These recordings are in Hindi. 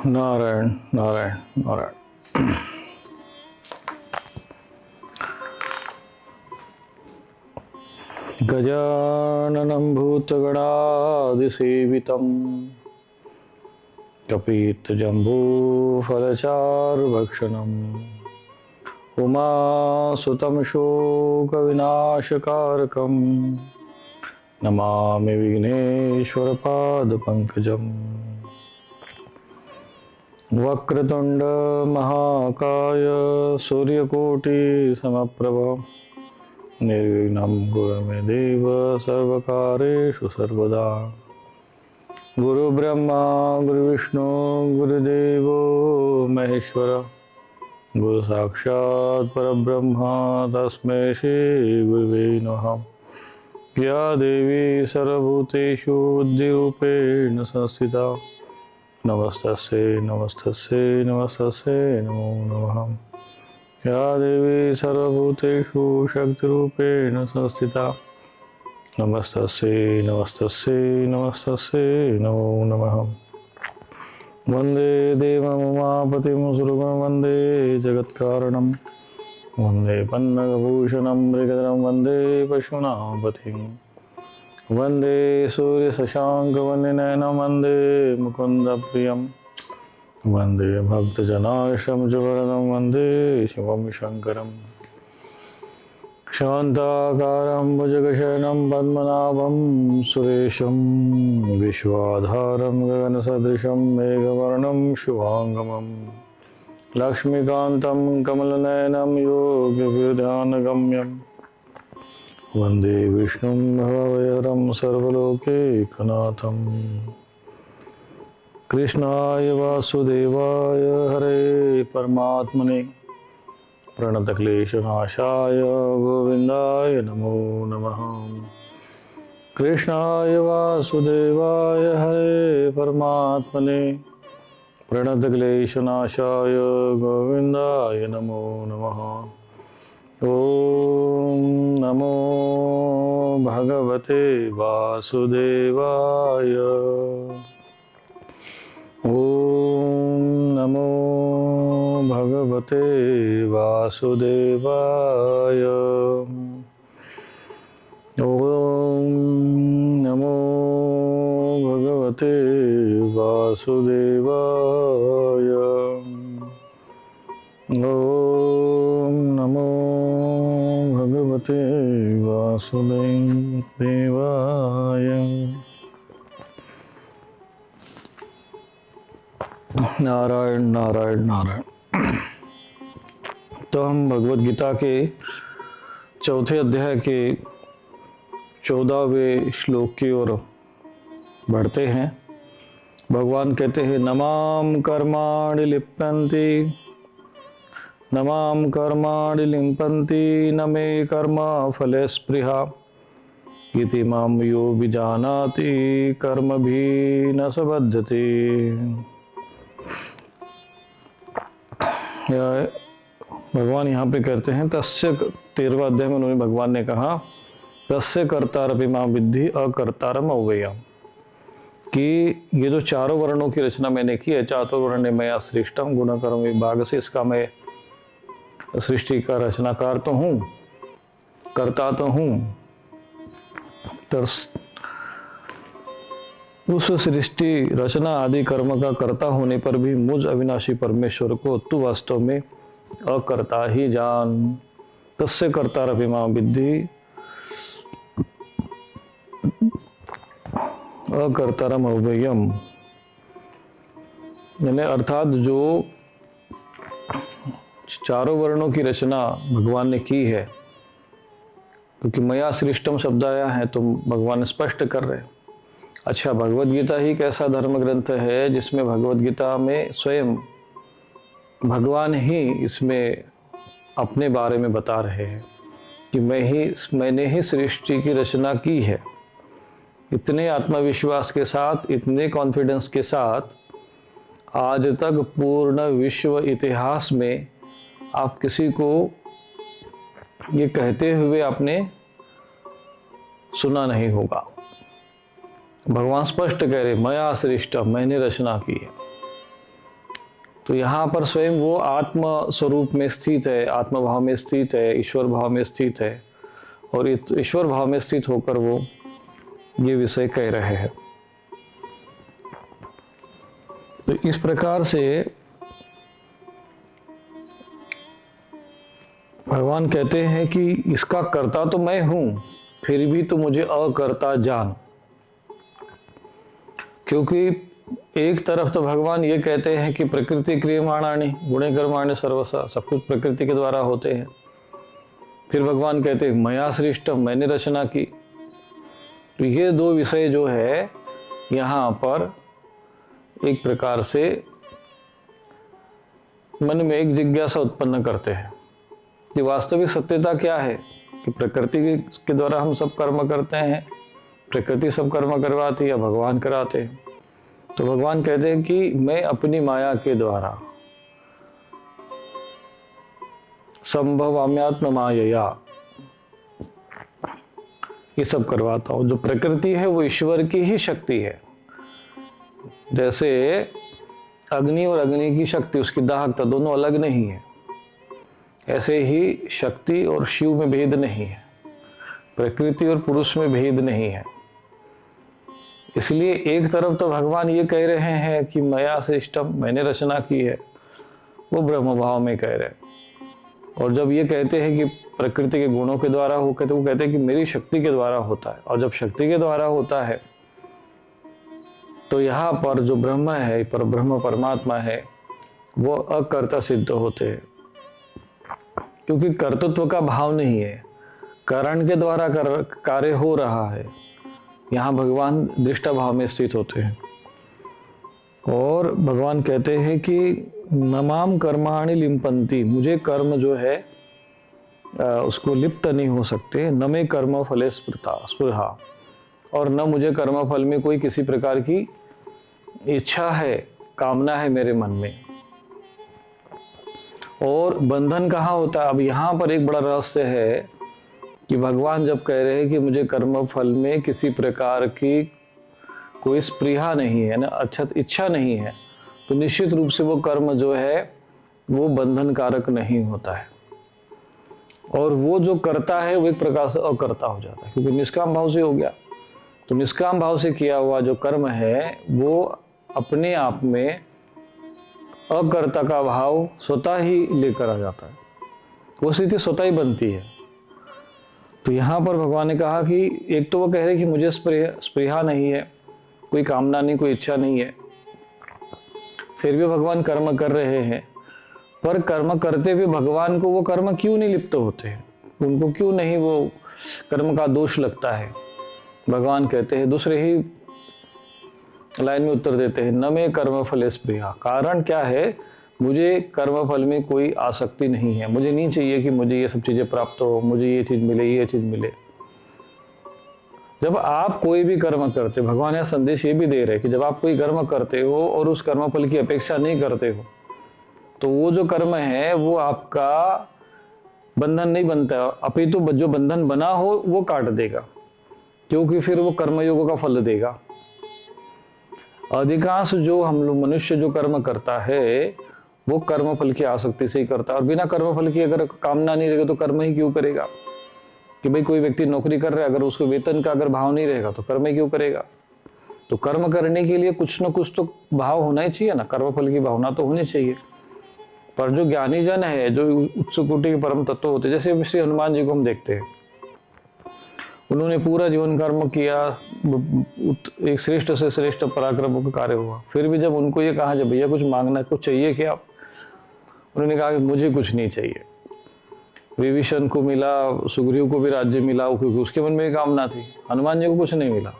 नारायण नारायण नारायण। गजाननं भूतगणादिसेवितं कपित्थजम्बूफलचारुभक्षणम् उमासुतं शोकविनाशकारकं नमामि विघ्नेश्वरपादपङ्कजम्। वक्रतुंड महाकाय सूर्यकोटिसमप्रभ निर्विघ्नं कुरु मे देव सर्वकार्येषु सर्वदा। गुरुब्रह्मा गुरुविष्णु गुरुदेवो महेश्वर गुरु साक्षात् परब्रह्म तस्मै श्री गुरुवे नमः। या देवी सर्वभूतेषु बुद्धिरूपेण संस्थिता नमस्तस्यै नमस्तस्यै नमस्तस्यै नमो नमः। या देवी सर्वभूतेषु शक्तिरूपेण संस्थिता नमस्तस्यै नमस्तस्यै नमस्तस्यै नमो नमः। वन्दे देवं उमापतिं सुरगुरुं वन्दे जगत्कारणं वन्दे पन्नगभूषणं मृगधरं वन्दे पशूनां वन्दे सूर्यशशाङ्कवन्यनयनं वन्दे मुकुन्दप्रियं वन्दे भक्तजनाश्रमजुगलं वन्दे शिवं शङ्करं। शान्ताकारं भुजगशयनं पद्मनाभं सुरेशं विश्वाधारं गगनसदृशं मेघवर्णं शुभाङ्गं लक्ष्मीकान्तं कमलनयनं योगिभिर्ध्यानगम्यं वन्दे विष्णुं भवभयहरं सर्वलोकैकनाथं। कृष्णाय वासुदेवाय हरे परमात्मने प्रणतक्लेशनाशाय गोविन्दाय नमो नमः। कृष्णाय वासुदेवाय हरे परमात्मने प्रणतक्लेशनाशाय गोविन्दाय नमो नमः। ओम नमो भगवते वासुदेवाय। ओम नमो भगवते वासुदेवाय। ओम नमो भगवते वासुदेवाय। ओम नमो भगवते वासुदेवाय। नारायण नारायण नारायण। तो हम भगवद गीता के चौथे अध्याय के 14वें श्लोक की ओर बढ़ते हैं। भगवान कहते हैं नमाम कर्माणि लिप्यन्ति नमाम कर्माणि लिम्पन्ति न मे कर्म फले स्पृहा इति मां यो विजानाति कर्म भी न स बध्यते। भगवान यहाँ पे कहते हैं तस्य 13वां अध्याय में उन्होंने भगवान ने कहा तस्य कर्तारपि मां विद्धि अकर्तारम अव्ययम्, कि ये जो चारों वर्णों की रचना मैंने की है, चातुर्वर्ण मया सृष्टम गुणकर्म विभाग से, इसका मैं सृष्टि का रचनाकार तो हूँ, करता तो हूँ, उस सृष्टि रचना आदि कर्म का कर्ता होने पर भी मुझ अविनाशी परमेश्वर को तू वास्तव में अकर्ता ही जान। तस्य कर्तारपि मां विद्धि अकर्तारम अव्ययम्, यानी अर्थात जो चारों वर्णों की रचना भगवान ने की है, क्योंकि मया सृष्टम शब्द आया है तो भगवान स्पष्ट कर रहे हैं। अच्छा, भगवद गीता ही एक ऐसा धर्म ग्रंथ है जिसमें भगवद गीता में स्वयं भगवान ही इसमें अपने बारे में बता रहे हैं कि मैंने ही सृष्टि की रचना की है। इतने आत्मविश्वास के साथ, इतने कॉन्फिडेंस के साथ आज तक पूर्ण विश्व इतिहास में आप किसी को ये कहते हुए आपने सुना नहीं होगा। भगवान स्पष्ट कह रहे मया सृष्टम, मैंने रचना की है। तो यहाँ पर स्वयं वो आत्म स्वरूप में स्थित है, आत्म भाव में स्थित है, ईश्वर भाव में स्थित है, और ईश्वर भाव में स्थित होकर वो ये विषय कह रहे हैं। तो इस प्रकार से भगवान कहते हैं कि इसका कर्ता तो मैं हूं, फिर भी तो मुझे अकर्ता जान। क्योंकि एक तरफ तो भगवान ये कहते हैं कि प्रकृति क्रियमाणानि गुणे कर्माणि सर्वसा, सब कुछ प्रकृति के द्वारा होते हैं। फिर भगवान कहते हैं मया सृष्टम, मैंने रचना की। तो ये दो विषय जो है यहाँ पर एक प्रकार से मन में एक जिज्ञासा उत्पन्न करते हैं कि वास्तविक सत्यता क्या है, कि प्रकृति के द्वारा हम सब कर्म करते हैं, प्रकृति सब कर्म करवाती है या भगवान कराते हैं। तो भगवान कहते हैं कि मैं अपनी माया के द्वारा संभवाम्यात्म मायया ये सब करवाता हूं। जो प्रकृति है वो ईश्वर की ही शक्ति है। जैसे अग्नि और अग्नि की शक्ति, उसकी दाहकता दोनों अलग नहीं है, ऐसे ही शक्ति और शिव में भेद नहीं है, प्रकृति और पुरुष में भेद नहीं है। इसलिए एक तरफ तो भगवान ये कह रहे हैं कि मया सृष्टम, मैंने रचना की है, वो ब्रह्म भाव में कह रहे हैं। और जब ये कहते हैं कि प्रकृति के गुणों के द्वारा वो कहते हैं कि मेरी शक्ति के द्वारा होता है। और जब शक्ति के द्वारा होता है तो यहाँ पर जो ब्रह्म है, पर ब्रह्म परमात्मा है, वो अकर्ता सिद्ध होते हैं। क्योंकि कर्तृत्व का भाव नहीं है, कारण के द्वारा कार्य हो रहा है। यहाँ भगवान दृष्टा भाव में स्थित होते हैं। और भगवान कहते हैं कि नमाम कर्माणि लिम्पन्ति, मुझे कर्म जो है उसको लिप्त नहीं हो सकते। न में कर्म फले स्पृहा, और न मुझे कर्म फल में कोई किसी प्रकार की इच्छा है, कामना है मेरे मन में। और बंधन कहाँ होता है? अब यहाँ पर एक बड़ा रहस्य है कि भगवान जब कह रहे हैं कि मुझे कर्म फल में किसी प्रकार की कोई स्पृहा नहीं है ना, अच्छा इच्छा नहीं है, तो निश्चित रूप से वो कर्म जो है वो बंधन कारक नहीं होता है। और वो जो करता है वो एक प्रकार से अकर्ता हो जाता है, क्योंकि निष्काम भाव से हो गया। तो निष्काम भाव से किया हुआ जो कर्म है वो अपने आप में अकर्ता का भाव स्वतः ही लेकर आ जाता है, वो स्थिति स्वतः ही बनती है। तो यहाँ पर भगवान ने कहा कि एक तो वो कह रहे कि मुझे स्पृहा नहीं है, कोई कामना नहीं, कोई इच्छा नहीं है, फिर भी भगवान कर्म कर रहे हैं। पर कर्म करते हुए भगवान को वो कर्म क्यों नहीं लिप्त होते हैं, उनको क्यों नहीं वो कर्म का दोष लगता है? भगवान कहते हैं, दूसरे ही लाइन में उत्तर देते हैं, न में कर्म फले स्पृहा। कारण क्या है? मुझे कर्म फल में कोई आसक्ति नहीं है, मुझे नहीं चाहिए कि मुझे ये सब चीज़ें प्राप्त हो, मुझे ये चीज़ मिले, ये चीज़ मिले। जब आप कोई भी कर्म करते, भगवान यह संदेश ये भी दे रहे हैं कि जब आप कोई कर्म करते हो और उस कर्म फल की अपेक्षा नहीं करते हो, तो वो जो कर्म है वो आपका बंधन नहीं बनता, अपितु जो बंधन बना हो वो काट देगा, क्योंकि फिर वो कर्मयोगों का फल देगा। अधिकांश जो हम लोग मनुष्य जो कर्म करता है वो कर्म फल की आसक्ति से ही करता है। और बिना कर्म फल की अगर कामना नहीं रहेगा तो कर्म ही क्यों करेगा? कि भाई कोई व्यक्ति नौकरी कर रहा है, अगर उसको वेतन का अगर भाव नहीं रहेगा तो कर्म ही क्यों करेगा? तो कर्म करने के लिए कुछ न कुछ तो भाव होना ही चाहिए ना, कर्म फल की भावना तो होनी चाहिए। पर जो ज्ञानी जन है, जो उच्च कोटि के परम तत्व होते हैं, जैसे श्री हनुमान जी को हम देखते हैं, उन्होंने पूरा जीवन कर्म किया, एक श्रेष्ठ से श्रेष्ठ पराक्रम का कार्य हुआ। फिर भी जब उनको ये कहा जब भैया कुछ मांगना है, कुछ चाहिए क्या, उन्होंने कहा कि मुझे कुछ नहीं चाहिए। विभीषण को मिला, सुग्रीव को भी राज्य मिला, क्योंकि उसके मन में भी कामना थी। हनुमान जी को कुछ नहीं मिला।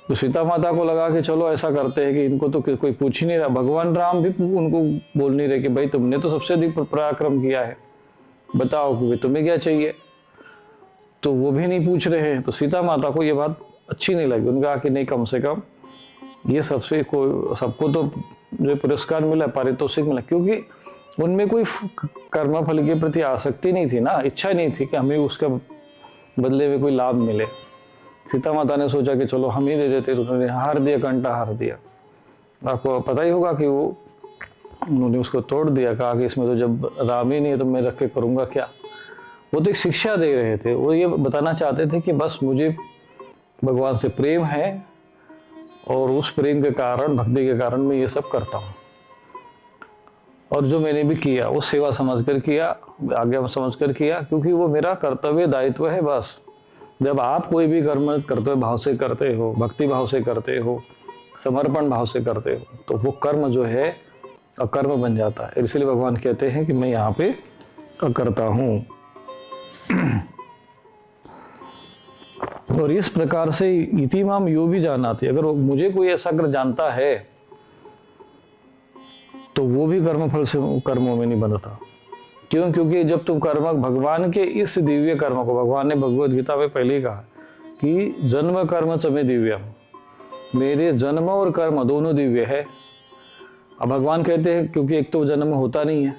तो सीता माता को लगा कि चलो ऐसा करते हैं कि इनको तो कोई पूछ ही नहीं रहा। भगवान राम भी उनको बोल नहीं रहे कि भाई तुमने तो सबसे अधिक पराक्रम किया है, बताओ कि तुम्हें क्या चाहिए। तो वो भी नहीं पूछ रहे हैं। तो सीता माता को ये बात अच्छी नहीं लगी। उन्होंने कहा कि नहीं, कम से कम ये सबको तो जो पुरस्कार मिला, पारितोषिक मिला, क्योंकि उनमें कोई कर्म फल के प्रति आसक्ति नहीं थी ना, इच्छा नहीं थी कि हमें उसका बदले में कोई लाभ मिले। सीता माता ने सोचा कि चलो हम ही दे देते, तो उन्होंने हार दिया, कंठा हार दिया। आपको पता ही होगा कि वो उन्होंने उसको तोड़ दिया, कहा कि इसमें तो जब राम ही नहीं है तो मैं रख के करूँगा क्या। वो तो एक शिक्षा दे रहे थे, वो ये बताना चाहते थे कि बस मुझे भगवान से प्रेम है और उस प्रेम के कारण, भक्ति के कारण मैं ये सब करता हूँ। और जो मैंने भी किया वो सेवा समझकर किया, आज्ञा समझकर किया, क्योंकि वो मेरा कर्तव्य दायित्व है। बस जब आप कोई भी कर्म कर्तव्य भाव से करते हो, भक्ति भाव से करते हो, समर्पण भाव से करते हो, तो वो कर्म जो है अकर्म बन जाता है। इसलिए भगवान कहते हैं कि मैं यहाँ पे अकर्ता हूँ। और इस प्रकार से इति माम यो भी जानाति, अगर मुझे कोई ऐसा अगर जानता है तो वो भी कर्मफल से कर्मों में नहीं बनता। क्यों? क्योंकि जब तुम कर्म भगवान के इस दिव्य कर्म को, भगवान ने भगवद गीता में पहले ही कहा कि जन्म कर्म च मे दिव्यम, मेरे जन्म और कर्म दोनों दिव्य है। अब भगवान कहते हैं, क्योंकि एक तो जन्म होता नहीं है,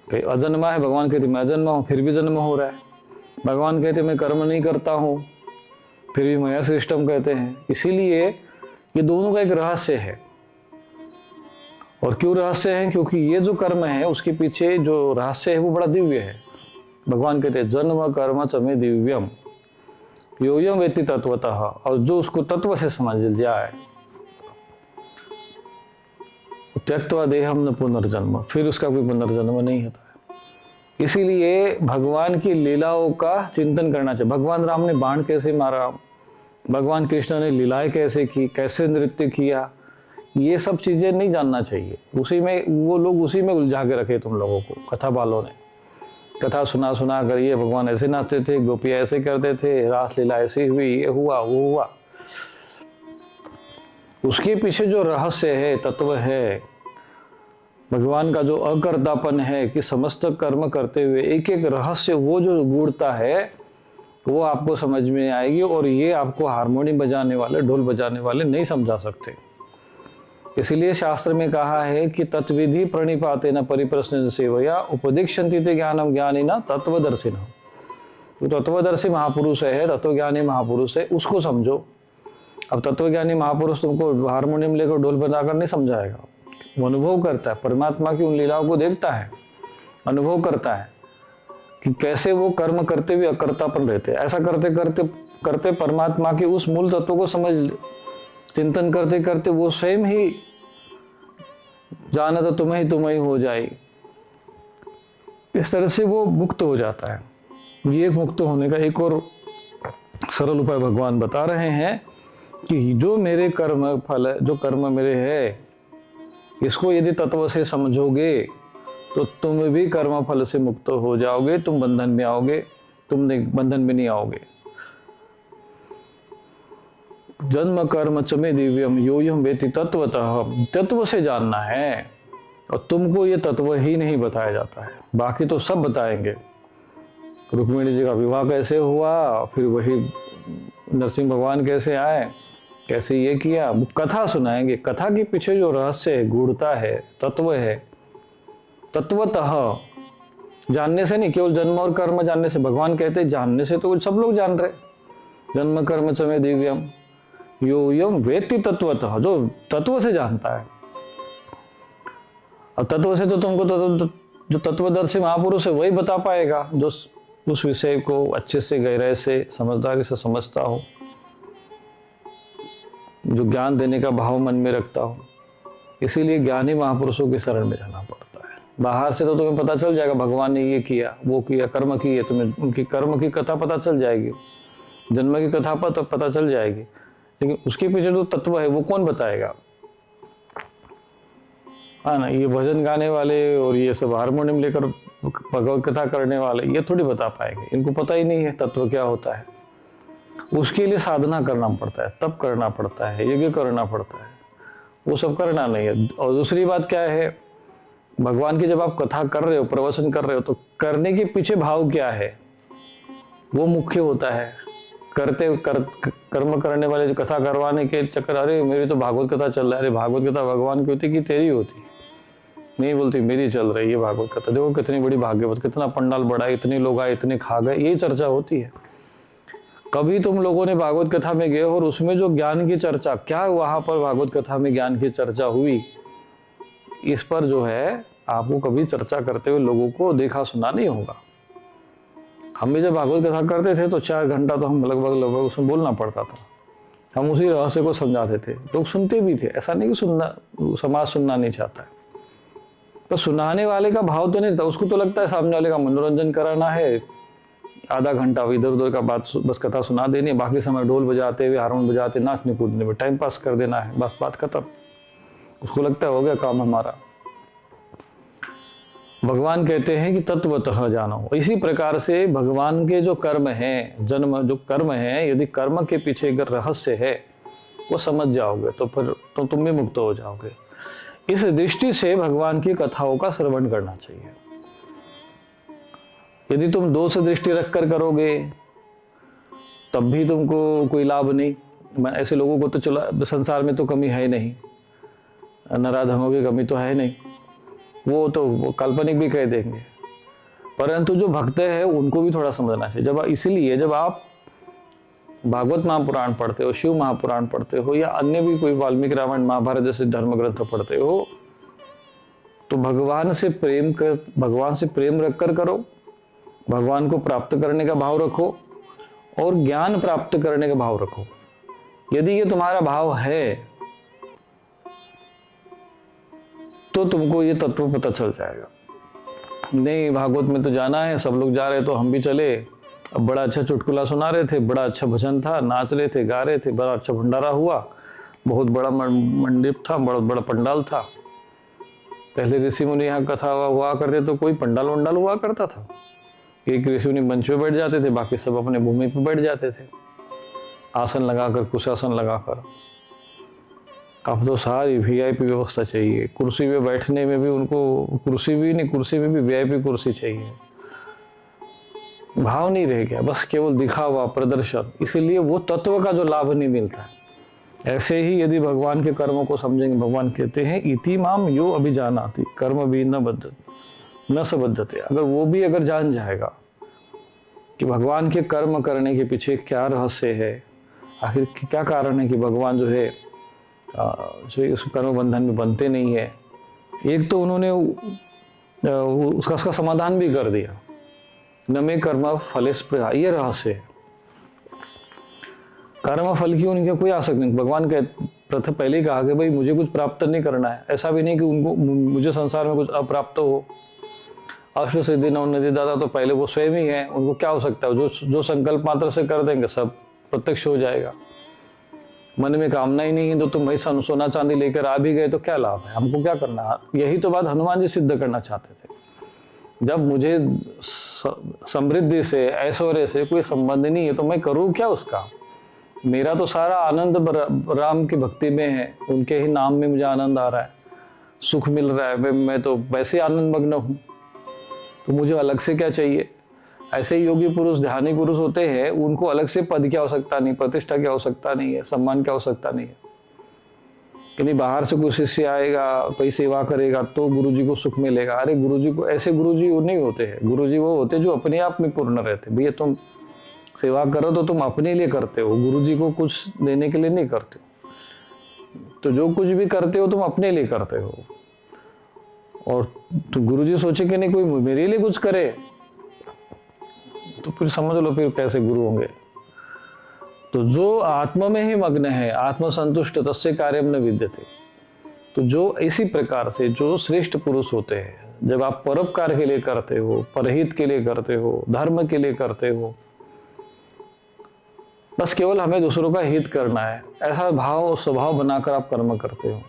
कहीं अजन्मा है, भगवान कहते मैं अजन्मा हूँ, फिर भी जन्म हो रहा है। भगवान कहते मैं कर्म नहीं करता हूँ, फिर भी मया सृष्टम कहते हैं। इसीलिए ये दोनों का एक रहस्य है। और क्यों रहस्य है? क्योंकि ये जो कर्म है उसके पीछे जो रहस्य है वो बड़ा दिव्य है। भगवान कहते हैं जन्म कर्म च मे दिव्यम योयम वेत्ति तत्वतः, और जो उसको तत्व से समझ जाए, त्यक्त्वा देहम न पुनर्जन्म, फिर उसका कोई पुनर्जन्म नहीं होता है। इसीलिए भगवान की लीलाओं का चिंतन करना चाहिए। भगवान राम ने बाण कैसे मारा, भगवान कृष्ण ने लीलाएं कैसे की, कैसे नृत्य किया, ये सब चीजें नहीं जानना चाहिए। उसी में वो लोग उसी में उलझा के रखे तुम लोगों को। कथा वालों ने कथा सुना सुना कर ये भगवान ऐसे नाचते थे, गोपियां ऐसे करते थे, रासलीला ऐसी हुई, ये हुआ वो हुआ। उसके पीछे जो रहस्य है, तत्व है, भगवान का जो अकर्तापन है कि समस्त कर्म करते हुए एक एक रहस्य, वो जो गूढ़ता है वो आपको समझ में आएगी। और ये आपको हारमोनियम बजाने वाले, ढोल बजाने वाले नहीं समझा सकते। इसीलिए शास्त्र में कहा है कि तत्विधि प्रणिपाते न परिप्रश्न सेवया उपदीक्षन्ति ते ज्ञानम ज्ञानिना तत्वदर्शिना। तो तत्वदर्शी महापुरुष है, तत्वज्ञानी महापुरुष है, उसको समझो। अब तत्वज्ञानी महापुरुष तुमको हारमोनियम लेकर ढोल बजाकर नहीं समझाएगा, वो अनुभव करता है, परमात्मा की उन लीलाओं को देखता है, अनुभव करता है कि कैसे वो कर्म करते हुए अकर्तापन रहते। ऐसा करते करते करते परमात्मा के उस मूल तत्व को समझ, चिंतन करते करते वो स्वयं ही जाना तो तुम्हें ही हो जाए। इस तरह से वो मुक्त हो जाता है। ये मुक्त होने का एक और सरल उपाय भगवान बता रहे हैं कि जो मेरे कर्म फल, जो कर्म मेरे है, इसको यदि तत्व से समझोगे तो तुम भी कर्म फल से मुक्त हो जाओगे, तुम बंधन में आओगे, तुम बंधन में नहीं आओगे। जन्म कर्म च मे दिव्यम योयम वेति तत्वतः, तत्व से जानना है। और तुमको ये तत्व ही नहीं बताया जाता है, बाकी तो सब बताएंगे। रुक्मिणी जी का विवाह कैसे हुआ, फिर वही नरसिंह भगवान कैसे आए, कैसे ये किया, वो कथा सुनाएंगे। कथा के पीछे जो रहस्य है, गूढ़ता है, तत्व है, तत्वतः जानने से नहीं, केवल जन्म और कर्म जानने से। भगवान कहते हैं जानने से तो सब लोग जान रहे, जन्म कर्म च मे दिव्यम योयम वेत्ति तत्वतः, जो तत्व से जानता है। और तत्व से तो तुमको जो तत्वदर्शी महापुरुष है वही बता पाएगा, जो उस विषय को अच्छे से, गहराई से, समझदारी से समझता हो, जो ज्ञान देने का भाव मन में रखता हो। इसीलिए ज्ञानी महापुरुषों की शरण में जाना पड़ता है। बाहर से तो तुम्हें पता चल जाएगा भगवान ने ये किया, वो किया, कर्म किए, तुम्हें उनकी कर्म की कथा पता चल जाएगी, जन्म की कथा पता चल जाएगी, लेकिन उसके पीछे जो तत्व है वो कौन बताएगा? हाँ ना, ये भजन गाने वाले और ये सब हारमोनियम लेकर भगवत कथा करने वाले ये थोड़ी बता पाएंगे, इनको पता ही नहीं है तत्व क्या होता है। उसके लिए साधना करना पड़ता है, तप करना पड़ता है, यज्ञ करना पड़ता है, वो सब करना नहीं है। और दूसरी बात क्या है, भगवान की जब आप कथा कर रहे हो, प्रवचन कर रहे हो, तो करने के पीछे भाव क्या है वो मुख्य होता है। कर्म करने वाले जो कथा करवाने के चक्कर, अरे मेरी तो भागवत कथा चल रहा है, अरे भागवत कथा भगवान की होती कि तेरी होती? नहीं बोलती मेरी चल रही है भागवत कथा, देखो कितनी बड़ी भाग्यवत, कितना पंडाल बड़ा है, इतने लोग आए, इतने खा गए, यही चर्चा होती है। कभी तुम लोगों ने भागवत कथा में गए और उसमें जो ज्ञान की चर्चा, क्या वहां पर भागवत कथा में ज्ञान की चर्चा हुई? इस पर जो है आपको कभी चर्चा करते हुए लोगों को देखा सुना नहीं होगा। हम भी जब भागवत कथा करते थे तो 4 घंटा तो हम लगभग उसमें बोलना पड़ता था। हम उसी रहस्य को समझाते थे, लोग सुनते भी थे। ऐसा नहीं कि समाज सुनना नहीं चाहता है, तो सुनाने वाले का भाव तो नहीं था, उसको तो लगता है सामने वाले का मनोरंजन कराना है, आधा घंटा इधर उधर का बात बस कथा सुना देनी है, बाकी समय ढोल बजाते हुए हारमोन बजाते नाचने कूदने में टाइम पास कर देना है, बस बात खत्म। उसको लगता है हो गया काम हमारा। भगवान कहते हैं कि तत्वतः जानो। इसी प्रकार से भगवान के जो कर्म हैं, जन्म जो कर्म हैं, यदि कर्म के पीछे अगर रहस्य है वो समझ जाओगे तो फिर तो तुम भी मुक्त हो जाओगे। इस दृष्टि से भगवान की कथाओं का श्रवण करना चाहिए। यदि तुम दोष दृष्टि रखकर करोगे तब भी तुमको कोई लाभ नहीं। ऐसे लोगों को तो चलो संसार में तो कमी है नहीं, नराधमों की कमी तो है नहीं, वो काल्पनिक भी कह देंगे। परंतु जो भक्त है उनको भी थोड़ा समझना चाहिए। इसीलिए जब आप भागवत महापुराण पढ़ते हो, शिव महापुराण पढ़ते हो, या अन्य भी कोई वाल्मीकि रामायण महाभारत जैसे धर्म ग्रंथ पढ़ते हो, तो भगवान से प्रेम रखकर करो, भगवान को प्राप्त करने का भाव रखो और ज्ञान प्राप्त करने का भाव रखो। यदि ये तुम्हारा भाव है तो तुमको ये तत्व पता चल जाएगा। नहीं, भागवत में तो जाना है, सब लोग जा रहे तो हम भी चले। अब बड़ा अच्छा चुटकुला सुना रहे थे, बड़ा अच्छा भजन था, नाच रहे थे, गा रहे थे, बड़ा अच्छा भंडारा हुआ, बहुत बड़ा मंडप था, बहुत बड़ा पंडाल था। पहले ऋषि मुनि यहाँ कथा हुआ करते तो कोई पंडाल वंडाल हुआ करता था। एक ऋषि मुनि मंच पे बैठ जाते थे, बाकी सब अपने भूमि पे बैठ जाते थे, आसन लगाकर, कुशासन लगाकर। अब तो सारी वीआईपी व्यवस्था चाहिए। कुर्सी पे बैठने में भी उनको कुर्सी में भी वीआईपी कुर्सी चाहिए। भाव नहीं रह गया, बस केवल दिखावा, प्रदर्शन। इसीलिए वो तत्व का जो लाभ नहीं मिलता है। ऐसे ही यदि भगवान के कर्मों को समझेंगे, भगवान कहते हैं इति माम यो अभिजानाति कर्म भी न सबद्धते। अगर जान जाएगा कि भगवान के कर्म करने के पीछे क्या रहस्य है, आखिर क्या कारण है कि भगवान जो है जो इस कर्म बंधन में बनते नहीं है। एक तो उन्होंने उसका समाधान भी कर दिया, न मे कर्म फले स्पृहा, ये रहस्य है। कर्म फल की उनके कोई आसक्ति नहीं। भगवान के पहले ही कहा कि भाई मुझे कुछ प्राप्त नहीं करना है। ऐसा भी नहीं कि उनको मुझे संसार में कुछ अप्राप्त हो। अष्ट सिद्धि नौ निधि दाता तो पहले वो स्वयं ही है, उनको क्या हो सकता है। जो संकल्प मात्र से कर देंगे सब प्रत्यक्ष हो जाएगा। मन में कामना ही नहीं है तो तुम भाई सोना चांदी लेकर आ भी गए तो क्या लाभ है, हमको क्या करना। यही तो बात हनुमान जी सिद्ध करना चाहते थे। जब मुझे समृद्धि से, ऐश्वर्य से कोई संबंध नहीं है तो मैं करूँ क्या उसका। मेरा तो सारा आनंद राम की भक्ति में है, उनके ही नाम में मुझे आनंद आ रहा है, सुख मिल रहा है। मैं तो वैसे आनंद मग्न हूँ, तो मुझे अलग से क्या चाहिए। ऐसे ही योगी पुरुष, ध्यानी पुरुष होते हैं, उनको अलग से पद की आवश्यकता नहीं, प्रतिष्ठा की आवश्यकता नहीं है, सम्मान की आवश्यकता नहीं है। कि नहीं बाहर से कोई शिष्य आएगा, कोई सेवा करेगा तो गुरुजी को सुख मिलेगा। अरे गुरुजी को, ऐसे गुरुजी वो नहीं होते हैं। गुरुजी वो होते जो अपने आप में पूर्ण रहते। भैया तुम सेवा करो तो तुम अपने लिए करते हो, गुरुजी को कुछ देने के लिए नहीं करते हो। तो जो कुछ भी करते हो तुम अपने लिए करते हो। और तो गुरुजी सोचे कि नहीं कोई मेरे लिए कुछ करे, तो फिर समझ लो फिर कैसे गुरु होंगे। तो जो आत्मा में ही मग्न है, आत्म संतुष्ट तस्य कार्यम न विद्यते। तो जो इसी प्रकार से जो श्रेष्ठ पुरुष होते हैं, जब आप परोपकार के लिए करते हो, परहित के लिए करते हो, धर्म के लिए करते हो, बस केवल हमें दूसरों का हित करना है, ऐसा भाव स्वभाव बनाकर आप कर्म करते हो,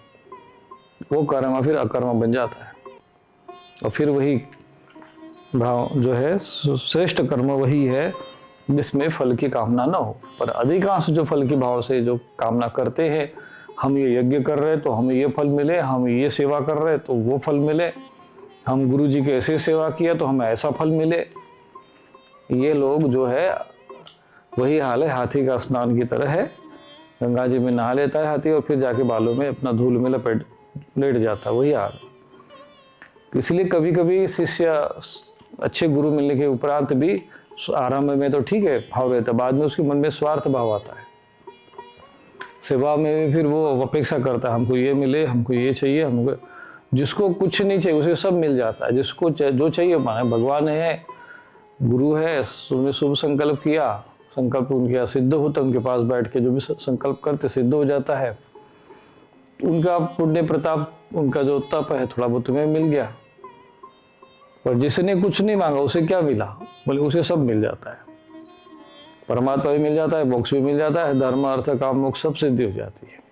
वो कर्म फिर अकर्म बन जाता है। और फिर वही भाव जो है श्रेष्ठ कर्म वही है जिसमें फल की कामना न हो। पर अधिकांश जो फल की भाव से जो कामना करते हैं, हम ये यज्ञ कर रहे तो हमें ये फल मिले, हम ये सेवा कर रहे तो वो फल मिले, हम गुरु जी की ऐसी सेवा किया तो हमें ऐसा फल मिले। ये लोग जो है वही हाल है हाथी का स्नान की तरह है। गंगा जी में नहा लेता है हाथी और फिर जाके बालों में अपना धूल में लेट जाता है, वही हाल। इसलिए कभी कभी शिष्य अच्छे गुरु मिलने के उपरांत भी आरंभ में तो ठीक है भाव रहता है, बाद में उसके मन में स्वार्थ भाव आता है। सेवा में भी फिर वो अपेक्षा करता है हमको ये मिले, हमको ये चाहिए, हमको जिसको कुछ नहीं चाहिए उसे सब मिल जाता है, जिसको जो चाहिए, माने भगवान है, गुरु है, उन्होंने शुभ संकल्प किया, संकल्प उनके सिद्ध होता है, उनके पास बैठ के जो भी संकल्प करते सिद्ध हो जाता है। उनका पुण्य प्रताप, उनका जो तप है थोड़ा बहुत तुम्हें मिल गया। और जिसने कुछ नहीं मांगा उसे क्या मिला, बोले उसे सब मिल जाता है, परमात्मा भी मिल जाता है, मोक्ष भी मिल जाता है, धर्म अर्थ काम मोक्ष सब सिद्धि हो जाती है।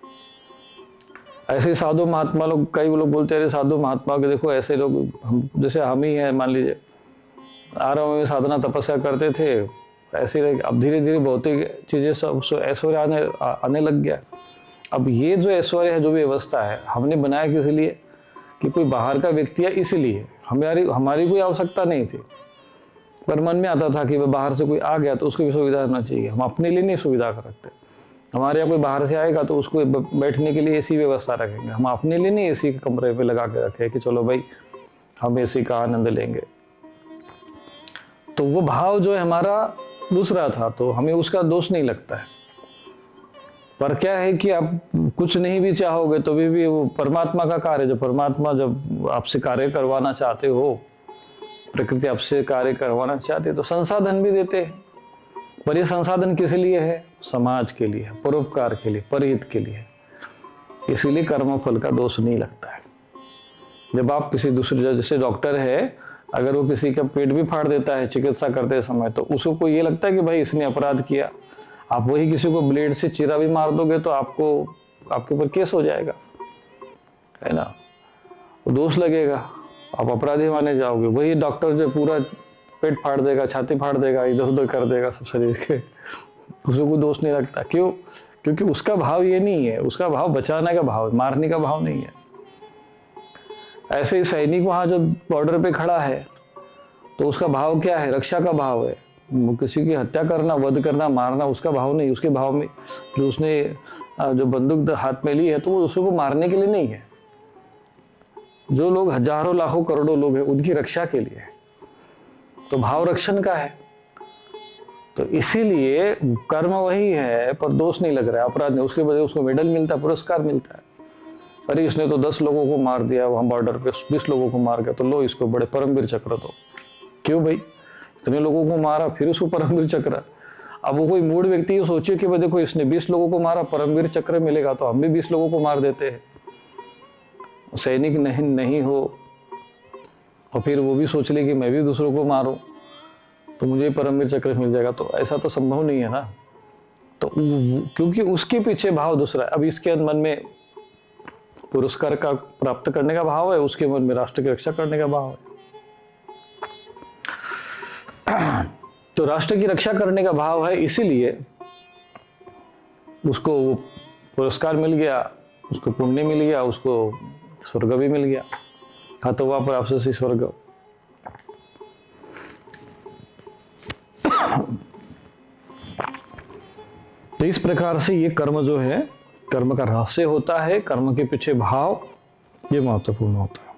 ऐसे साधु महात्मा लोग, कई लोग बोलते हैं साधु महात्मा के देखो ऐसे लोग, हम जैसे हम ही हैं, मान लीजिए आरंभ में साधना तपस्या करते थे, ऐसे अब धीरे धीरे भौतिक चीजें सब ऐश्वर्य आने लग गया। अब ये जो ऐश्वर्य है, जो भी अवस्था है, हमने बनाया किस लिए, कि कोई बाहर का व्यक्ति है इसलिए, हमारी कोई आवश्यकता नहीं थी, पर मन में आता था कि वह बाहर से कोई आ गया तो उसको भी सुविधा होना चाहिए। हम अपने लिए नहीं सुविधा रखते, हमारे यहाँ कोई बाहर से आएगा तो उसको बैठने के लिए एसी व्यवस्था रखेंगे, हम अपने लिए नहीं एसी के कमरे पे लगा के रखे कि चलो भाई हम एसी का आनंद लेंगे। तो वो भाव जो है हमारा दूसरा था, तो हमें उसका दोष नहीं लगता है। पर क्या है कि आप कुछ नहीं भी चाहोगे तो भी वो परमात्मा का कार्य, जो परमात्मा जब आपसे कार्य करवाना चाहते हो, प्रकृति आपसे कार्य करवाना चाहती है तो संसाधन भी देते हैं। पर ये संसाधन किस लिए है, समाज के लिए, परोपकार के लिए, परहित के लिए। इसीलिए कर्म फल का दोष नहीं लगता है। जब आप किसी दूसरे, जैसे डॉक्टर है, अगर वो किसी का पेट भी फाड़ देता है चिकित्सा करते समय, तो उसको ये लगता है कि भाई इसने अपराध किया। आप वही किसी को ब्लेड से चीरा भी मार दोगे तो आपके ऊपर केस हो जाएगा, है ना, वो दोष लगेगा, आप अपराधी माने जाओगे। वही डॉक्टर जो पूरा पेट फाड़ देगा, छाती फाड़ देगा, इधर उधर कर देगा सब शरीर के, उसको कोई दोष नहीं लगता। क्यों? क्योंकि उसका भाव ये नहीं है, उसका भाव बचाने का भाव है, मारने का भाव नहीं है। ऐसे ही सैनिक वहां जो बॉर्डर पे खड़ा है तो उसका भाव क्या है, रक्षा का भाव है। किसी की हत्या करना, वध करना, मारना उसका भाव नहीं। उसके भाव में जो उसने जो बंदूक हाथ में ली है तो वो उसको मारने के लिए नहीं है। जो लोग हजारों लाखों करोड़ों लोग हैं उनकी रक्षा के लिए है, तो भाव रक्षण का है। तो इसीलिए कर्म वही है पर दोष नहीं लग रहा है, अपराध नहीं। उसके बजाय उसको मेडल मिलता है, पुरस्कार मिलता है। अरे इसने तो 10 लोगों को मार दिया, वहां बॉर्डर पे 20 लोगों को मार गया, तो लो इसको बड़े परमवीर चक्र दो। क्यों भाई, इतने लोगों को मारा फिर उसको परमवीर चक्र। अब वो कोई मूड व्यक्ति सोचे कि भाई देखो इसने 20 लोगों को मारा, परमवीर चक्र मिलेगा, तो हम भी 20 लोगों को मार देते हैं। सैनिक नहीं हो और फिर वो भी सोच ले कि मैं भी दूसरों को मारूं तो मुझे परमवीर चक्र मिल जाएगा, तो ऐसा तो संभव नहीं है ना। तो क्योंकि उसके पीछे भाव दूसरा है। अब इसके मन में पुरस्कार का प्राप्त करने का भाव है, उसके मन में राष्ट्र की रक्षा करने का भाव है। तो राष्ट्र की रक्षा करने का भाव है, इसीलिए उसको वो पुरस्कार मिल गया, उसको पुण्य मिल गया, उसको स्वर्ग भी मिल गया। हतवा प्राप्स्यसि स्वर्ग। तो इस प्रकार से ये कर्म जो है, कर्म का रहस्य होता है, कर्म के पीछे भाव, ये महत्वपूर्ण होता है।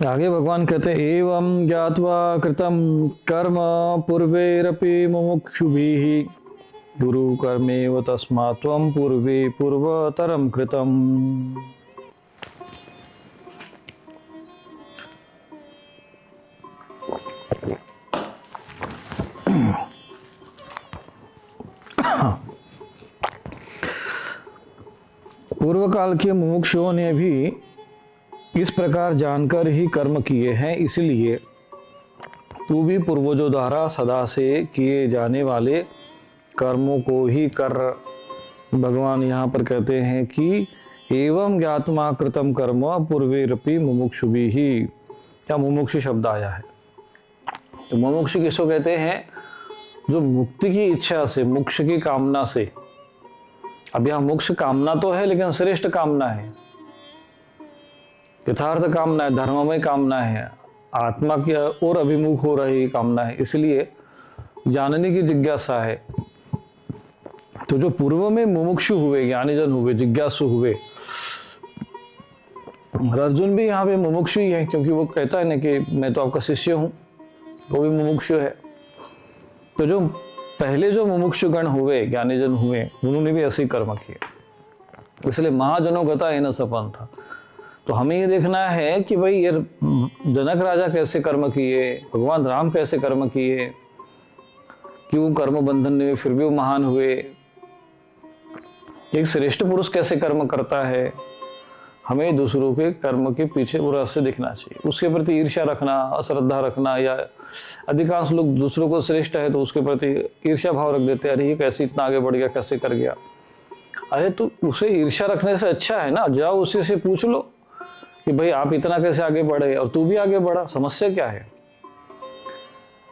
आगे भगवान कहते हैं, एवं ज्ञात्वा कृतं कर्म पूर्वेरपि मुमुक्षुभिः गुरु कर्मेव तस्मात् त्वं पूर्वे पूर्वतरं कृतम्। पूर्व काल के मुमुक्षुओं ने भी इस प्रकार जानकर ही कर्म किए हैं, इसलिए तू भी पूर्वजों द्वारा सदा से किए जाने वाले कर्मों को ही कर। भगवान यहाँ पर कहते हैं कि एवं ज्ञात्मा कृतम कर्म पूर्वेरपि मुमुक्षुभिः, क्या मुमुक्षु शब्द आया है। तो मुमुक्षु किसको कहते हैं, जो मुक्ति की इच्छा से, मोक्ष की कामना से। अब यहाँ मोक्ष कामना तो है लेकिन श्रेष्ठ कामना है, यथार्थ कामना है, धर्ममय कामना है, आत्मा की ओर अभिमुख हो रही कामना है, इसलिए जानने की जिज्ञासा है। तो जो पूर्व में मुमुक्षु हुए, ज्ञानीजन हुए, जिज्ञासु हुए, अर्जुन भी यहाँ पे मुमुक्षु ही है, क्योंकि वो कहता है ना कि मैं तो आपका शिष्य हूँ, वो भी मुमुक्षु है। तो जो पहले जो मुमुक्षुगण हुए, ज्ञानीजन हुए, उन्होंने भी ऐसे ही कर्म किए, इसलिए महाजनों गता है न सपन था। तो हमें ये देखना है कि भाई ये जनक राजा कैसे कर्म किए, भगवान राम कैसे कर्म किए, क्यों कर्म बंधन में फिर भी वो महान हुए, एक श्रेष्ठ पुरुष कैसे कर्म करता है। हमें दूसरों के कर्म के पीछे वो रहस्य दिखना चाहिए, उसके प्रति ईर्ष्या रखना, अश्रद्धा रखना, या अधिकांश लोग दूसरों को श्रेष्ठ है तो उसके प्रति ईर्ष्या भाव रख देते हैं, अरे ये कैसे इतना आगे बढ़ गया, कैसे कर गया। अरे तो उसे ईर्ष्या रखने से अच्छा है ना, जाओ उसी से पूछ लो कि भाई आप इतना कैसे आगे बढ़े और तू भी आगे बढ़ा, समस्या क्या है।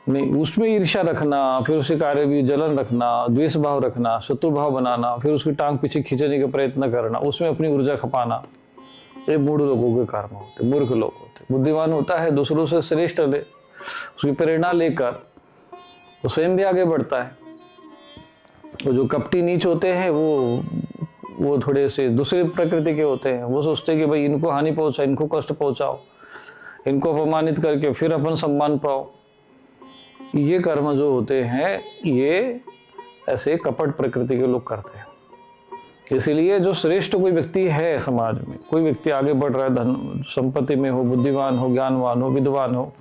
नहीं, उसमें ईर्ष्या रखना, फिर उसके कार्य भी जलन रखना, द्वेष भाव रखना, शत्रु भाव बनाना, फिर उसकी टांग पीछे खींचने का प्रयत्न करना, उसमें अपनी ऊर्जा खपाना, ये मूढ़ लोगों के कर्म होते, मूर्ख लोग होते। बुद्धिमान होता है दूसरों से श्रेष्ठ ले, उसकी प्रेरणा लेकर वो स्वयं भी आगे बढ़ता है। तो जो कपटी नीच होते हैं वो थोड़े से दूसरी प्रकृति के होते हैं, वो सोचते हैं कि भाई इनको हानि पहुंचाओ, इनको कष्ट पहुंचाओ, इनको अपमानित करके फिर अपन सम्मान पाओ। ये कर्म जो होते हैं ये ऐसे कपट प्रकृति के लोग करते हैं। इसीलिए जो श्रेष्ठ कोई व्यक्ति है समाज में, कोई व्यक्ति आगे बढ़ रहा है, धन संपत्ति में हो, बुद्धिमान हो, ज्ञानवान हो, विद्वान हो,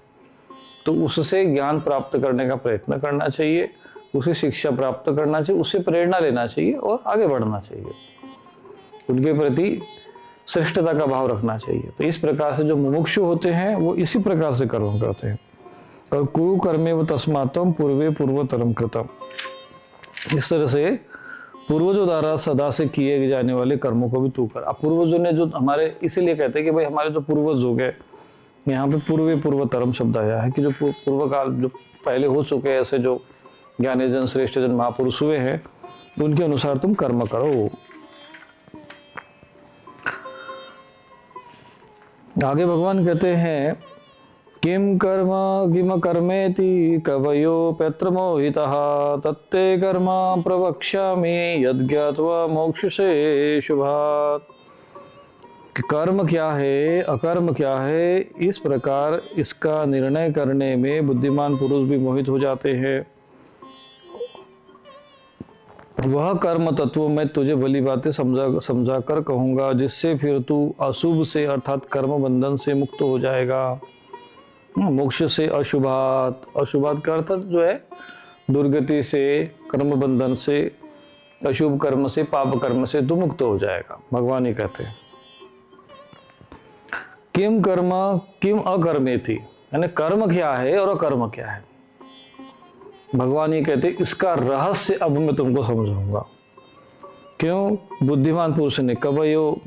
तो उससे ज्ञान प्राप्त करने का प्रयत्न करना चाहिए, उसे शिक्षा प्राप्त करना चाहिए, उससे प्रेरणा लेना चाहिए और आगे बढ़ना चाहिए, उनके प्रति श्रेष्ठता का भाव रखना चाहिए। तो इस प्रकार से जो मुमुक्षु होते हैं वो इसी प्रकार से कर्म करते हैं। और कुरु कर्मे व तस्मात्म पूर्वे पूर्वतरम कृतम, इस तरह से पूर्वजों द्वारा सदा से किए जाने वाले कर्मों को भी तू कर। अब पूर्वजों ने जो हमारे, इसीलिए कहते हैं कि भाई हमारे जो पूर्वज हो गए, यहाँ पे पूर्वे पूर्वतरम शब्द आया है कि जो पूर्व काल जो पहले हो चुके हैं, ऐसे जो ज्ञानीजन श्रेष्ठजन महापुरुष हुए हैं, उनके अनुसार तुम कर्म करो। आगे भगवान कहते हैं किम कर्मेति कवयो पैत्र मोहितः तत्ते कर्म प्रवक्ष्यामि यद्ज्ञात्वा मोक्षसे शुभात्। कर्म क्या है, अकर्म क्या है, इस प्रकार इसका निर्णय करने में बुद्धिमान पुरुष भी मोहित हो जाते हैं। वह कर्म तत्व मैं तुझे भली बातें समझा कर कहूंगा, जिससे फिर तू अशुभ से अर्थात कर्म बंधन से मुक्त हो जाएगा। मोक्ष से अशुभात, अशुभात का अर्थ जो है दुर्गति से, कर्म बंधन से, अशुभ कर्म से, पाप कर्म से तू मुक्त हो जाएगा। भगवान ही कहते हैं किम कर्म किम अकर्मेति, यानी कर्म क्या है और अकर्म क्या है। भगवान ये कहते इसका रहस्य अब मैं तुमको समझाऊंगा। क्यों? बुद्धिमान पुरुष ने कवयो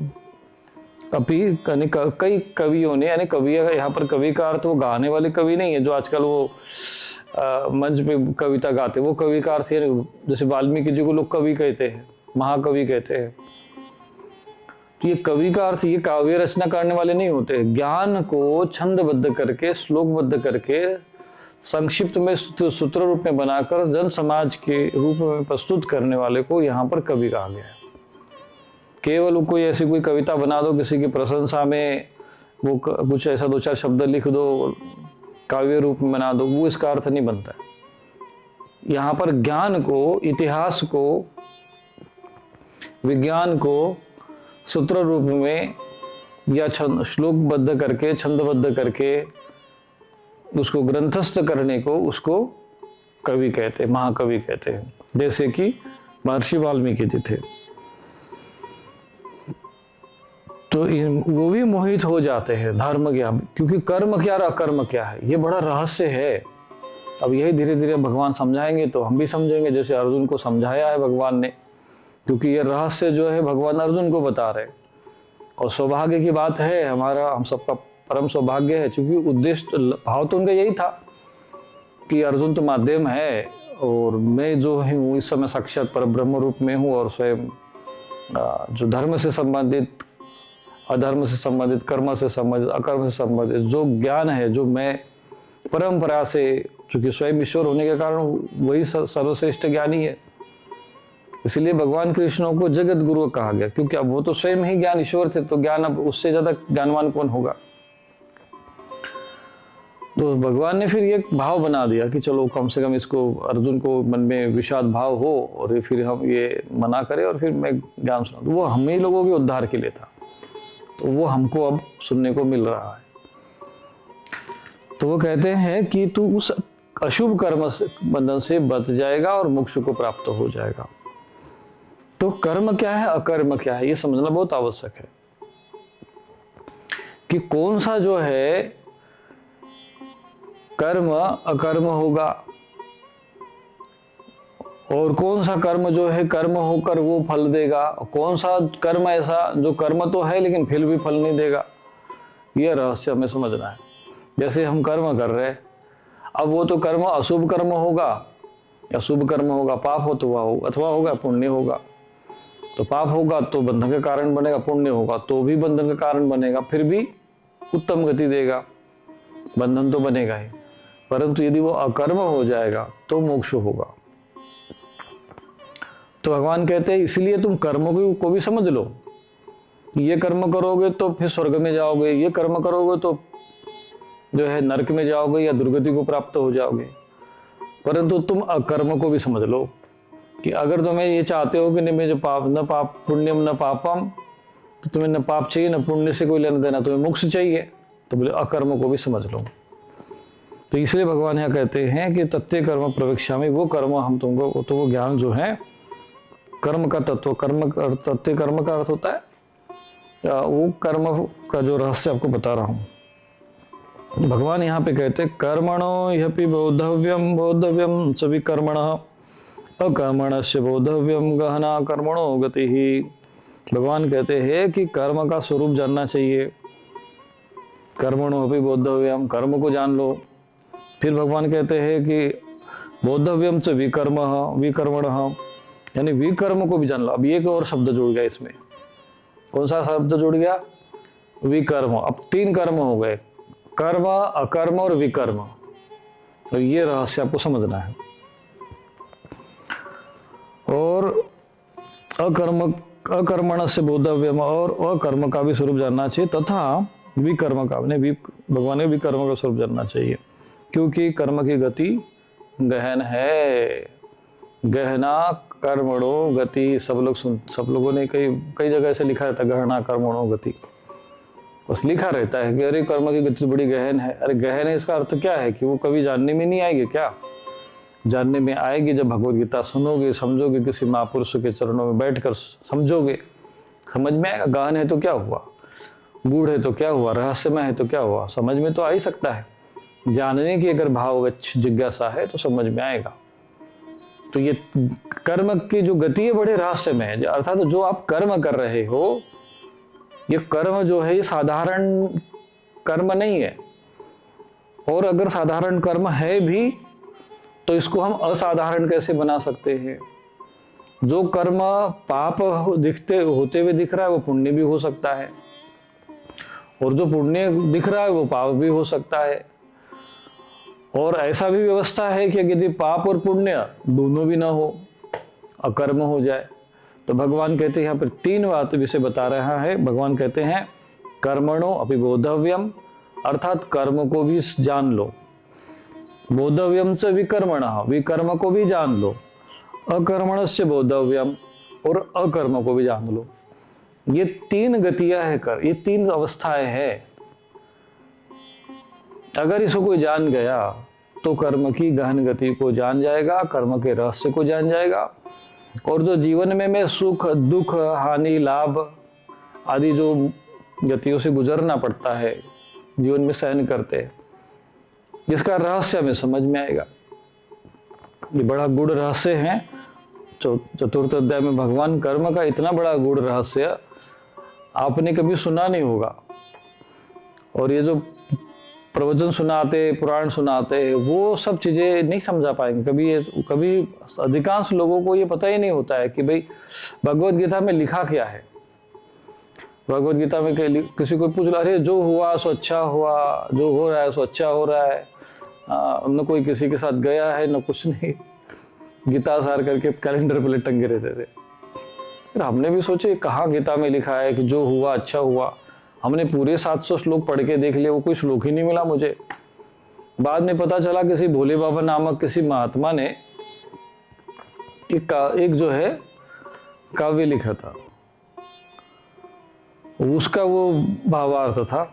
कभी कई कवियों ने, यानी कवि यहाँ पर कवि का अर्थ वो गाने वाले कवि नहीं है जो आजकल वो मंच पे कविता गाते, वो कवि का अर्थ है जैसे वाल्मीकि जी को लोग कवि कहते हैं, महाकवि कहते हैं। तो ये कवि का अर्थ ये काव्य रचना करने वाले नहीं होते, ज्ञान को छंदबद्ध करके, श्लोकबद्ध करके, संक्षिप्त में सूत्र रूप में बनाकर जन समाज के रूप में प्रस्तुत करने वाले को यहाँ पर कवि कहा गया है। केवल कोई ऐसी कोई कविता बना दो, किसी की प्रशंसा में वो कुछ ऐसा दो चार शब्द लिख दो, काव्य रूप में बना दो, वो इसका अर्थ नहीं बनता है। यहाँ पर ज्ञान को, इतिहास को, विज्ञान को सूत्र रूप में या श्लोकबद्ध करके, छंदबद्ध करके उसको ग्रंथस्थ करने को, उसको कवि कहते हैं, महाकवि कहते हैं। जैसे कि महर्षि वाल्मीकि जी थे, तो वो भी मोहित हो जाते हैं धर्म ज्ञान, क्योंकि कर्म क्या और अकर्म क्या है ये बड़ा रहस्य है। अब यही धीरे धीरे भगवान समझाएंगे तो हम भी समझेंगे, जैसे अर्जुन को समझाया है भगवान ने, क्योंकि ये रहस्य जो है भगवान अर्जुन को बता रहे। और सौभाग्य की बात है, हमारा, हम सबका परम सौभाग्य है, क्योंकि उद्देश्य भाव तो उनका यही था कि अर्जुन तो माध्यम है और मैं जो हूँ इस समय साक्षात पर ब्रह्म रूप में हूँ, और स्वयं जो धर्म से संबंधित, अधर्म से संबंधित, कर्म से संबंधित, अकर्म से संबंधित जो ज्ञान है, जो मैं परंपरा से, चूंकि स्वयं ईश्वर होने के कारण वही सर्वश्रेष्ठ ज्ञानी है, इसलिए भगवान कृष्ण को जगत गुरु कहा गया, क्योंकि अब वो तो स्वयं ही ज्ञान ईश्वर थे, तो ज्ञान अब उससे ज्यादा ज्ञानवान कौन होगा। तो भगवान ने फिर ये भाव बना दिया कि चलो कम से कम इसको, अर्जुन को मन में विषाद भाव हो और ये फिर हम ये मना करें और फिर मैं ज्ञान सुना दूं। वो हम ही लोगों के उद्धार के लिए था, तो वो हमको अब सुनने को मिल रहा है। तो वो कहते हैं कि तू उस अशुभ कर्म से, बंधन से बच जाएगा और मोक्ष को प्राप्त हो जाएगा। तो कर्म क्या है, अकर्म क्या है, ये समझना बहुत आवश्यक है कि कौन सा जो है कर्म अकर्म होगा और कौन सा कर्म जो है कर्म होकर वो फल देगा, कौन सा कर्म ऐसा जो कर्म तो है लेकिन फिर भी फल नहीं देगा। यह रहस्य हमें समझना है। जैसे हम कर्म कर रहे हैं, अब वो तो कर्म अशुभ कर्म होगा या शुभ कर्म होगा, पाप हो तो वह अथवा होगा पुण्य होगा। तो पाप होगा तो बंधन का कारण बनेगा, पुण्य होगा तो भी बंधन का कारण बनेगा, फिर भी उत्तम गति देगा, बंधन तो बनेगा ही। परंतु यदि वो अकर्म हो जाएगा तो मोक्ष होगा। तो भगवान कहते हैं इसलिए तुम कर्मों को भी समझ लो। ये कर्म करोगे तो फिर स्वर्ग में जाओगे, ये कर्म करोगे तो जो है नरक में जाओगे या दुर्गति को प्राप्त हो जाओगे। परंतु तुम अकर्म को भी समझ लो कि अगर तुम्हें ये चाहते हो कि नहीं मुझे पाप न पाप पुण्यम न पापम, तो तुम्हें न पाप चाहिए न पुण्य से कोई लेना देना, तुम्हें मोक्ष चाहिए, तो बोले अकर्म को भी समझ लो। तो इसलिए भगवान यहाँ कहते हैं कि तत्ते कर्म प्रवेक्ष्यामि, वो कर्म हम तुमको, तो वो ज्ञान जो है कर्म का तत्व, कर्म तत्ते कर्म का अर्थ होता है वो कर्म का जो रहस्य आपको बता रहा हूँ। भगवान यहाँ पे कहते हैं कर्मणो ह्यपि बोद्धव्यम सभी कर्मणः अकर्मणस्य बोद्धव्यम गहना कर्मणो गति ही। भगवान कहते हैं कि कर्म का स्वरूप जानना चाहिए। कर्मणो ह्यपि बोद्धव्यम, कर्म को जान लो। फिर भगवान कहते हैं कि बोद्धव्यम च विकर्मणः, यानी विकर्म को भी जान लो। अब एक और शब्द जुड़ गया इसमें। कौन सा शब्द जुड़ गया? विकर्म। अब 3 कर्म हो गए, कर्म अकर्म और विकर्म। तो ये रहस्य आपको समझना है। और अकर्मण से बोधव्यम, और अकर्म का भी स्वरूप जानना चाहिए, तथा विकर्म का, भगवान ने विकर्म का स्वरूप जानना चाहिए, क्योंकि कर्म की गति गहन है। गहना कर्मणो गति, सब लोगों ने कई जगह से लिखा रहता है गहना कर्मणो गति, बस लिखा रहता है कि अरे कर्म की गति बड़ी गहन है। अरे गहन है इसका अर्थ क्या है कि वो कभी जानने में नहीं आएगी क्या? जानने में आएगी जब भगवत गीता सुनोगे, समझोगे, किसी महापुरुष के चरणों में बैठकर समझोगे, समझ में आएगा। गहन है तो क्या हुआ, गूढ़ है तो क्या हुआ, रहस्यमय है तो क्या हुआ, समझ में तो आ ही सकता है। जानने की अगर भाव जिज्ञासा है तो समझ में आएगा। तो ये कर्म की जो गति है बड़े रहस्यमय है, अर्थात जो आप कर्म कर रहे हो, ये कर्म जो है ये साधारण कर्म नहीं है। और अगर साधारण कर्म है भी तो इसको हम असाधारण कैसे बना सकते हैं? जो कर्म पाप होते हुए दिख रहा है वो पुण्य भी हो सकता है, और जो पुण्य दिख रहा है वो पाप भी हो सकता है। और ऐसा भी व्यवस्था है कि यदि पाप और पुण्य दोनों भी ना हो, अकर्म हो जाए, तो भगवान कहते हैं यहाँ पर 3 बात विषय बता रहा है। भगवान कहते हैं कर्मणो अपि बोधव्यम, अर्थात कर्म को भी जान लो। बोधव्यम से विकर्मणः, विकर्म को भी जान लो। अकर्मणस्य बोधव्यम, और अकर्म को भी जान लो। ये 3 गतियां है ये 3 अवस्थाएं हैं। अगर इसको कोई जान गया तो कर्म की गहन गति को जान जाएगा, कर्म के रहस्य को जान जाएगा। और जो जीवन में मैं सुख दुख हानि लाभ आदि जो गतियों से गुजरना पड़ता है, जीवन में सहन करते हैं, जिसका रहस्य हमें समझ में आएगा। ये बड़ा गूढ़ रहस्य है। चतुर्थ अध्याय में भगवान कर्म का इतना बड़ा गूढ़ रहस्य आपने कभी सुना नहीं होगा। और ये जो प्रवचन सुनाते, पुराण सुनाते, वो सब चीजें नहीं समझा पाएंगे कभी अधिकांश लोगों को ये पता ही नहीं होता है कि भाई भगवत गीता में लिखा क्या है। भगवत गीता में किसी को पूछ लो, अरे जो हुआ सो अच्छा हुआ, जो हो रहा है सो अच्छा हो रहा है। न कोई किसी के साथ गया है न कुछ नहीं, गीता सार करके कैलेंडर पे टंगे रहते थे। फिर हमने भी सोचे कहाँ गीता में लिखा है कि जो हुआ अच्छा हुआ। हमने पूरे 700 श्लोक पढ़ के देख लिए, वो कोई श्लोक ही नहीं मिला मुझे। बाद में पता चला किसी भोले बाबा नामक किसी महात्मा ने एक जो है काव्य लिखा था, उसका वो भावार्थ था।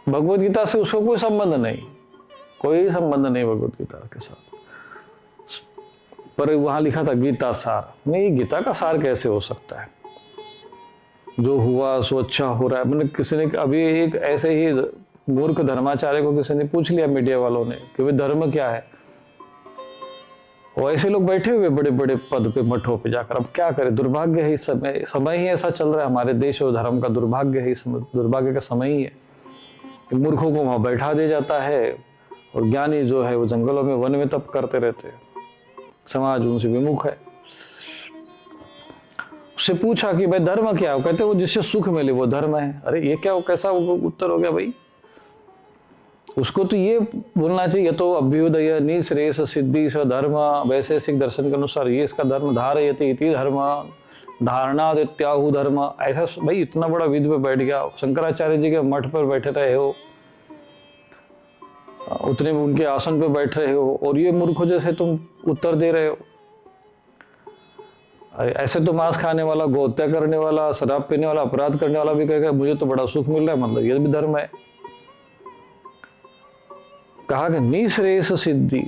भगवत गीता से उसको कोई संबंध नहीं, कोई संबंध नहीं भगवत गीता के साथ, पर वहां लिखा था गीता सार। नहीं, गीता का सार कैसे हो सकता है? जो हुआ सो अच्छा हो रहा है। मैंने किसी ने अभी एक ऐसे ही मूर्ख धर्माचार्य को किसी ने पूछ लिया मीडिया वालों ने कि भाई धर्म क्या है, और ऐसे लोग बैठे हुए बड़े बड़े पद पे मठों पे जाकर। अब क्या करें, दुर्भाग्य है, इस समय ही ऐसा चल रहा है हमारे देश और धर्म का। दुर्भाग्य है, दुर्भाग्य का समय ही है कि मूर्खों को वहां बैठा दिया जाता है और ज्ञानी जो है वो जंगलों में वन में तप करते रहते हैं। समाज उनसे विमुख है। उससे पूछा कि भाई धर्म क्या है? कहते वो जिससे सुख मिले वो धर्म है। अरे ये क्या, कैसा उत्तर हो गया भाई? उसको तो ये बोलना चाहिए, तो अभ्युदय निश्रेयस सिद्धि स धर्म, वैशेषिक दर्शन के अनुसार ये इसका धर्म, धारयति इति धर्म, धारणादित्याहु धर्म। ऐसा भाई इतना बड़ा विध पे बैठ गया, शंकराचार्य जी के मठ पर बैठे रहे हो, उतने में उनके आसन पे बैठ रहे हो, और ये मूर्खों जैसे तुम उत्तर दे रहे हो। ऐसे तो मांस खाने वाला, गोहत्या करने वाला, शराब पीने वाला, अपराध करने वाला भी कहेगा मुझे तो बड़ा सुख मिल रहा है, मतलब ये भी धर्म है। कहा कि निश्रेयस सिद्धि,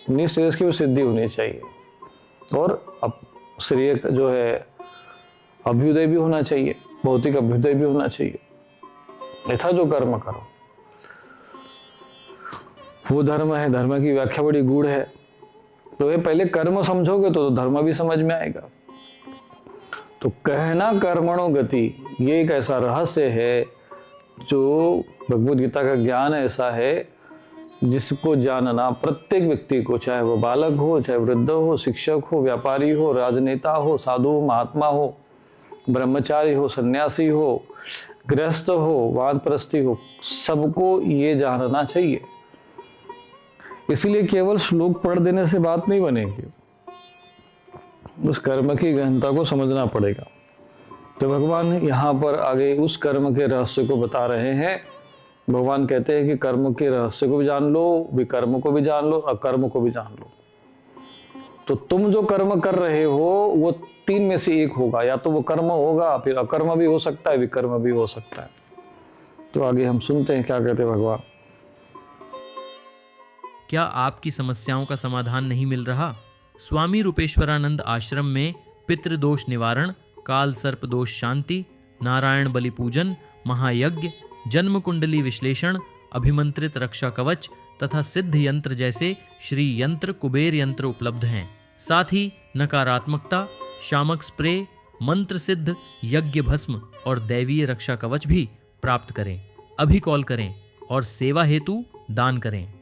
निश्रेयस की भी सिद्धि होनी चाहिए, और अब श्रेय जो है अभ्युदय भी होना चाहिए, भौतिक अभ्युदय भी होना चाहिए। ऐसा जो कर्म करो वो धर्म है। धर्म की व्याख्या बड़ी गूढ़ है, तो ये पहले कर्म समझोगे तो धर्म भी समझ में आएगा। तो कहना कर्मणो गति, ये एक ऐसा रहस्य है जो भगवद गीता का ज्ञान ऐसा है जिसको जानना प्रत्येक व्यक्ति को, चाहे वो बालक हो, चाहे वृद्ध हो, शिक्षक हो, व्यापारी हो, राजनेता हो, साधु महात्मा हो, ब्रह्मचारी हो, सन्यासी हो, गृहस्थ हो, वानप्रस्थी हो, सबको ये जानना चाहिए। इसलिए केवल श्लोक पढ़ देने से बात नहीं बनेगी, उस कर्म की गहनता को समझना पड़ेगा। तो भगवान यहाँ पर आगे उस कर्म के रहस्य को बता रहे हैं। भगवान कहते हैं कि कर्म के रहस्य को भी जान लो, विकर्म को भी जान लो, अकर्म को भी जान लो। तो तुम जो कर्म कर रहे हो वो तीन में से एक होगा, या तो वो कर्म होगा, फिर अकर्म भी हो सकता है, विकर्म भी हो सकता है। तो आगे हम सुनते हैं क्या कहते हैं भगवान। क्या आपकी समस्याओं का समाधान नहीं मिल रहा? स्वामी रूपेश्वरानंद आश्रम में पितृदोष निवारण, काल सर्प दोष शांति, नारायण बलि पूजन, महायज्ञ, जन्म कुंडली विश्लेषण, अभिमंत्रित रक्षा कवच तथा सिद्ध यंत्र जैसे श्री यंत्र, कुबेर यंत्र उपलब्ध हैं। साथ ही नकारात्मकता, शामक स्प्रे, मंत्र सिद्ध यज्ञ भस्म और दैवीय रक्षा कवच भी प्राप्त करें। अभी कॉल करें और सेवा हेतु दान करें।